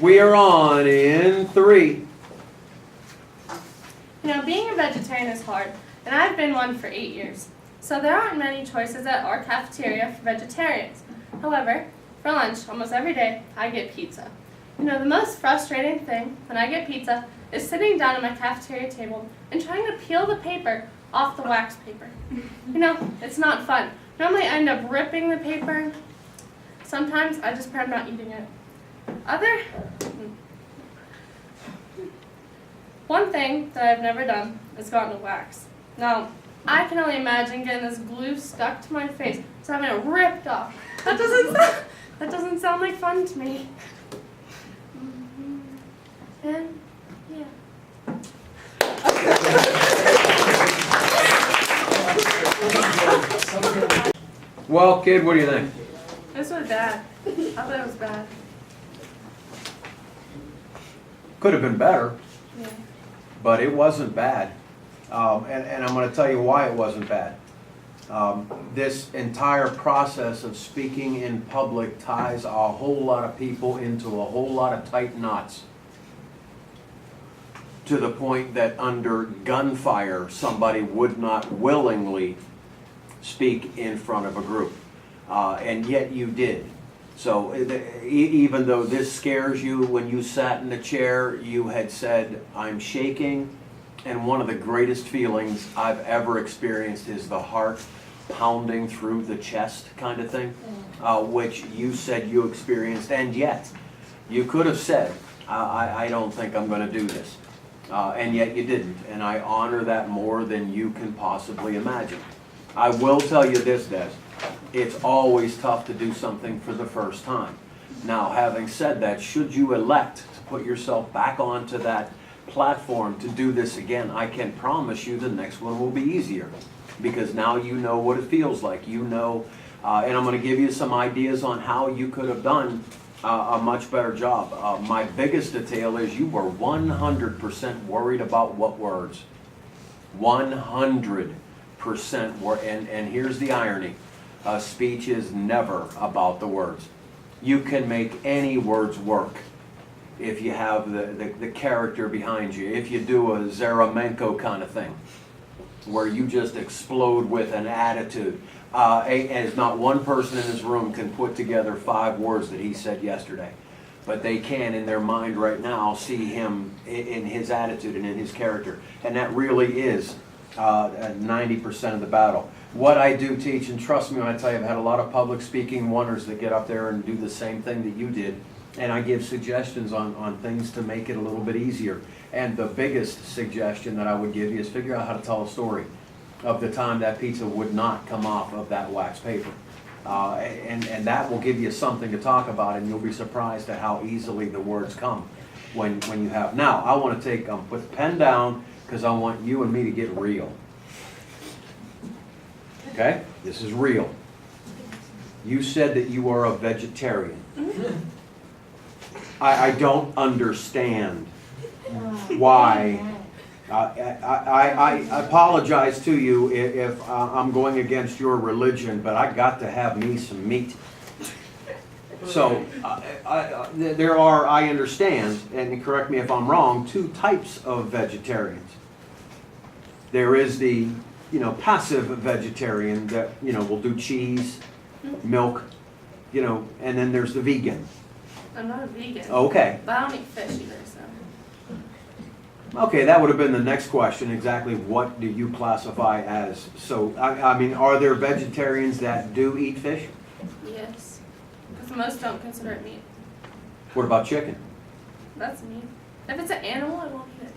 We are on in 3. You know, being a vegetarian is hard, and I've been one for 8 years. So there aren't many choices at our cafeteria for vegetarians. However, for lunch, almost every day, I get pizza. You know, the most frustrating thing when I get pizza is sitting down at my cafeteria table and trying to peel the paper off the wax paper. You know, it's not fun. Normally I end up ripping the paper. Sometimes I just pray I'm not eating it. One thing that I've never done is gotten to wax. Now, I can only imagine getting this glue stuck to my face, so having it ripped off. That doesn't sound like fun to me. And yeah. Well, kid, what do you think? This was bad. I thought it was bad. Could have been better, Yeah. but it wasn't bad. And I'm going to tell you why it wasn't bad. This entire process of speaking in public ties a whole lot of people into a whole lot of tight knots, to the point that under gunfire somebody would not willingly speak in front of a group, and yet you did. So even though this scares you, when you sat in the chair you had said, "I'm shaking," and one of the greatest feelings I've ever experienced is the heart pounding through the chest kind of thing, which you said you experienced, and yet you could have said, I don't think I'm going to do this. And yet you didn't, and I honor that more than you can possibly imagine. I will tell you this, Des, it's always tough to do something for the first time. Now, having said that, should you elect to put yourself back onto that platform to do this again, I can promise you the next one will be easier, because now you know what it feels like. You know, and I'm going to give you some ideas on how you could have done a much better job. My biggest detail is you were 100% worried about what words. 100% worried. And here's the irony. Speech is never about the words. You can make any words work if you have the character behind you. If you do a Zaramenko kind of thing, where you just explode with an attitude. As not one person in this room can put together 5 words that he said yesterday, but they can in their mind right now see him in his attitude and in his character, and that really is 90% of the battle. What I do teach, and trust me when I tell you, I've had a lot of public speaking wonders that get up there and do the same thing that you did, and I give suggestions on things to make it a little bit easier. And the biggest suggestion that I would give you is figure out how to tell a story of the time that pizza would not come off of that wax paper. And that will give you something to talk about, and you'll be surprised at how easily the words come when you have. Now, I want to put the pen down, because I want you and me to get real. Okay? This is real. You said that you are a vegetarian. I don't understand why. I apologize to you if I'm going against your religion, but I got to have me some meat. So there are, I understand, and correct me if I'm wrong, 2 types of vegetarians. There is the passive vegetarian that will do cheese, milk, and then there's the vegan. I'm not a vegan. Okay. But I don't eat fish either, so. Okay, that would have been the next question. Exactly what do you classify as? So, I mean, are there vegetarians that do eat fish? Yes. Because most don't consider it meat. What about chicken? That's meat. If it's an animal, I won't eat it.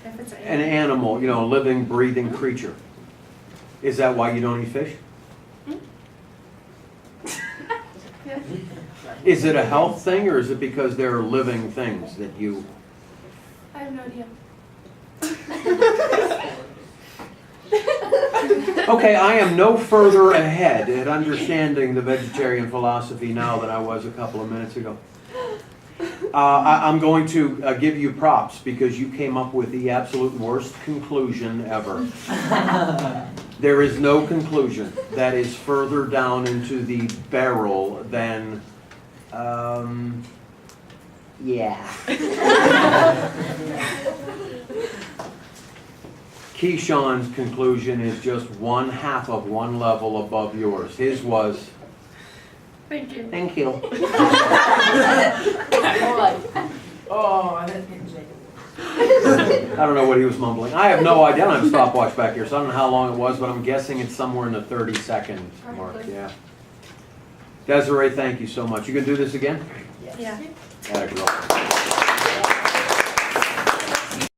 If it's An animal, a living, breathing creature. Is that why you don't eat fish? Yeah. Is it a health thing, or is it because they're living things that you... I have no idea. Okay, I am no further ahead at understanding the vegetarian philosophy now than I was a couple of minutes ago. I'm going to give you props, because you came up with the absolute worst conclusion ever. There is no conclusion that is further down into the barrel than Yeah. Keyshawn's conclusion is just 1/2 of one level above yours. His was, Thank you. Thank you. Oh, I didn't get Jacob. I don't know what he was mumbling. I have no idea. I don't have a stopwatch back here, so I don't know how long it was, but I'm guessing it's somewhere in the 30-second mark, yeah. Desiree, thank you so much. You gonna do this again? Yeah. Atta girl.